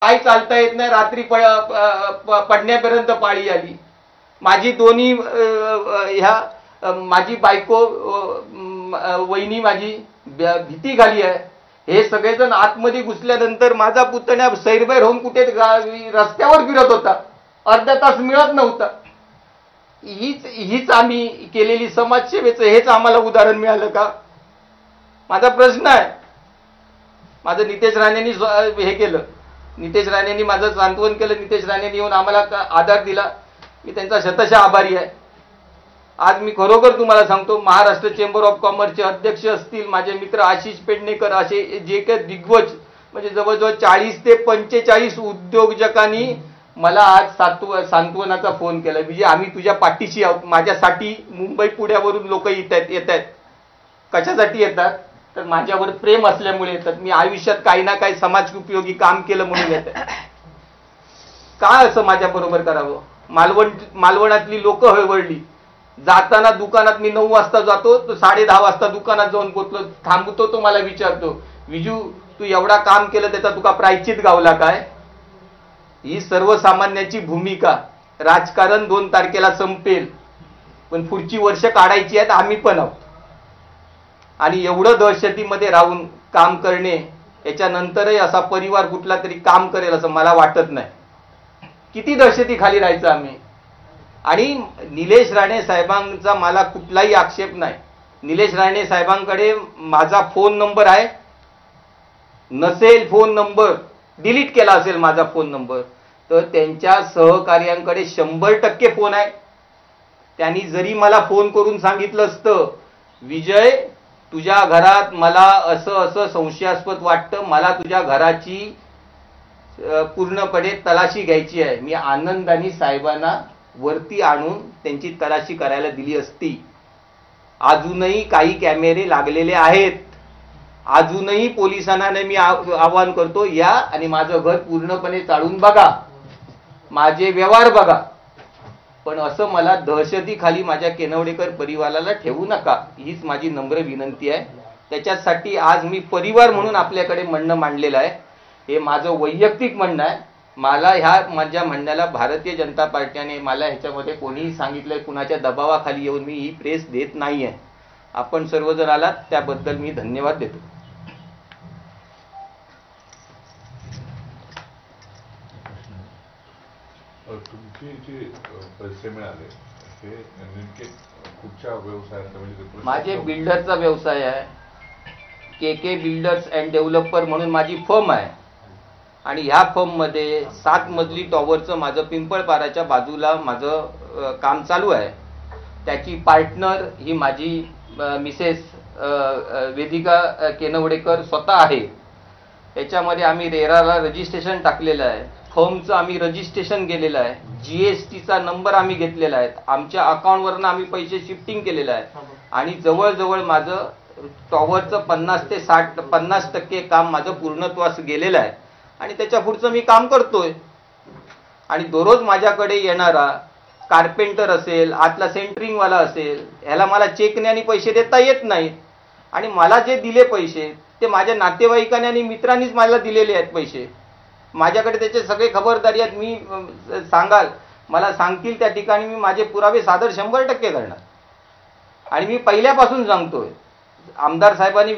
पाय चालता येत नाही, रात्री पडण्यापर्यंत पाळी आली. माझी दोन्ही माझी बायको वहिनी माझी भीती घाली आहे. हे सगळेजण आतमध्ये घुसल्यानंतर माझा पुतण्या सैरभैर होऊन कुठे रस्त्यावर फिरत होता, अर्धा तास मिळत नव्हता. हीच आम्ही केलेली समाजसेवेचं हेच आम्हाला उदाहरण मिळालं का? माझा प्रश्न आहे. माझं नितेश राणेंनी हे केलं, नितेश राणेंनी माझं सांत्वन केलं, नितेश राणेंनी येऊन आम्हाला आधार दिला. मी त्यांचा शतशः आभारी आहे. आज मी खरोखर तुम्हाला सांगतो, महाराष्ट्र चेंबर ऑफ कॉमर्सचे अध्यक्ष असतील, माझे मित्र आशिष पेडणेकर, असे जे काही दिग्गज म्हणजे जवळजवळ 40 ते 45 उद्योजकांनी मला आज सांत्वनाचा फोन केला. विजय, आम्ही तुझ्या पाठीशी आहोत. माझ्यासाठी मुंबई पुण्यावरून लोक येत आहेत. कशासाठी येतात? तर माझ्यावर प्रेम असल्यामुळे येतात. मी आयुष्यात काही ना काही समाज उपयोगी काम केलं म्हणून येतात. काय असं माझ्याबरोबर करावं? मालवणातली लोक हळवळली. जाताना दुकानात मी 9 वाजता जातो, तो 10:30 वाजता दुकानात जाऊन पोहोचलो. थांबतो, तो मला विचारतो, विजू तू एवढा काम केलं त्याचा तुका प्रायश्चित गावला काय? ही सर्वसामान्याची भूमिका. राजकारण 2 तारखेला संपेल, पण पुढची वर्ष काढायची आहेत, आम्ही पण आहोत. आणि एवढं दहशतीमध्ये राहून काम करणे, याच्यानंतरही असा परिवार कुठला तरी काम करेल असं मला वाटत नाही. किती दहशती खाली राहायचं आम्ही? आणि निलेश राणे साहेबांचा मला कुठलाही आक्षेप नाही. निलेश राणे साहेबांकडे माझा फोन नंबर आहे. नसेल फोन नंबर, डिलीट केला असेल माझा फोन नंबर, तर त्यांच्या सहकार्यांकडे 100% फोन आहे. त्यांनी जरी मला फोन करून सांगितलं असतं, विजय तुझ्या घरात मला असं संशयास्पद वाटतं, मला तुझ्या घराची पूर्णपणे तलाशी घ्यायची आहे, मी आनंदाने साहेबांना वरती आणून त्यांची तलाशी करायला दिली असती. अजूनही काही कॅमेरे लागलेले आहेत. अजूनही पोलिसांना मी आवाहन करतो, या आणि माझं घर पूर्णपणे चाळून बघा, माझे व्यवहार बघा, पण असं मला दहशतीखाली माझ्या केनवडेकर परिवाराला ठेवू नका, हीच माझी नम्र विनंती आहे. त्याच्यासाठी आज मी परिवार म्हणून आपल्याकडे म्हणणं मांडलेलं आहे. हे माझं वैयक्तिक म्हणणं आहे. मला माझ्या म्हणण्याला भारतीय जनता पार्टीने मला ह्याच्यामध्ये कोणीही सांगितलंय, कुणाच्या दबावाखाली येऊन मी ही प्रेस देत नाही आहे. आपण सर्वजण आलात त्याबद्दल मी धन्यवाद देतो. तुमचे जे पैसे मिळाले ते नेमके कुठच्या व्यवसायात? म्हणजे माझे बिल्डरचा व्यवसाय आहे. के बिल्डर्स अँड डेव्हलपर म्हणून माझी फर्म आहे. आणि ह्या फर्ममध्ये 7 मजली टॉवरचं माझं पिंपळपाराच्या बाजूला माझं काम चालू आहे. त्याची पार्टनर ही माझी मिसेस वेदिका केनवडेकर स्वतः आहे. त्याच्यामध्ये आम्ही रेराला रजिस्ट्रेशन टाकलेलं आहे. फर्मचं आम्ही रजिस्ट्रेशन केलेलं आहे. GSTचा नंबर आम्ही घेतलेला आहे. आमच्या अकाउंटवरनं आम्ही पैसे शिफ्टिंग केलेलं आहे. आणि जवळजवळ माझं टॉवरचं 50 ते 50% काम माझं पूर्णत्वास गेलेलं आहे. आणि त्याच्या पुढचं मी काम करतोय. आणि दररोज माझ्याकडे येणारा कार्पेंटर असेल, आतला सेंटरिंगवाला असेल, ह्याला मला चेकने आणि पैसे देता येत नाहीत. आणि मला जे दिले पैसे ते माझ्या नातेवाईकांनी आणि मित्रांनीच मला दिलेले आहेत पैसे. माझ्याकडे त्याचे सगळे खबरदारी आहेत. मी मला सांगतील त्या ठिकाणी मी माझे पुरावे सादर 100% करणार. आणि मी पहिल्यापासून सांगतोय, आमदार साहेबांनी